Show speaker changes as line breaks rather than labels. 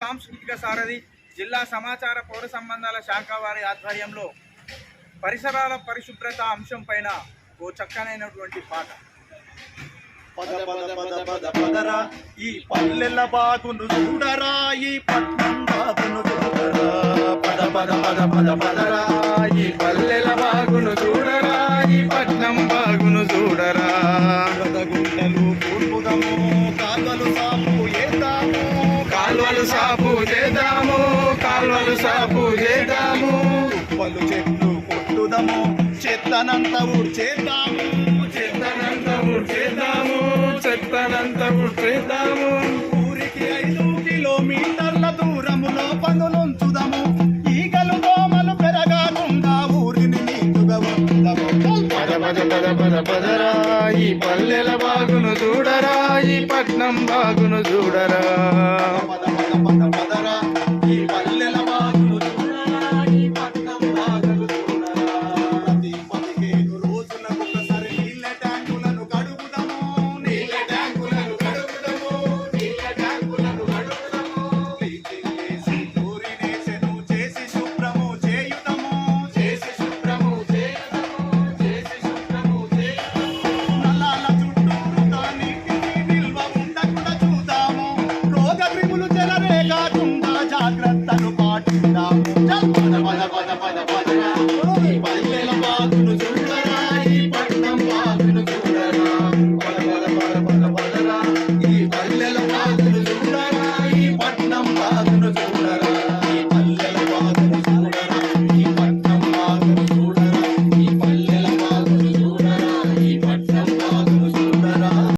సాంస్కృతిక సారథి జిల్లా సమాచార పౌర సంబంధాల శాఖ వారి ఆధ్వర్యంలో పరిసరాల పరిశుభ్రత అంశం పైన ఓ చక్కనైనటువంటి పాట.
పద పద పద పద పదరా ఈ పల్లెల బాగును చూడరా, ఈ పట్నం బాగును చూడరా. పద పద పద పద పదరా ఈ పల్లెల బాగును చూడరా, ఈ పట్నం బాగును చూడరా. గుంటలు పూర్పుదము, కాల్వలు సాపు చేద్దాము, కాల్వలు సాపు చేద్దాము, కాల్వలు సాపు చేద్దాము. కుప్పలు చెట్లు కొట్టుదము, చెత్తనంత ఊడ్చేద్దాము, చెత్తనంత ఊడ్చేద్దాము, చెత్తనంత ఊడ్చేద్దాము. ఊరికి 5 కిలోమీటర్ల దూరములో పనులుంచుదాము, ఈగలు దోమలు పెరగకుండా ఊరిని నీటుగా ఉంచుదాము. పద పద పద పద పదరా ఈ పల్లెల బాగును చూడరా, ఈ పట్నం బాగును చూడరా. పద పద పద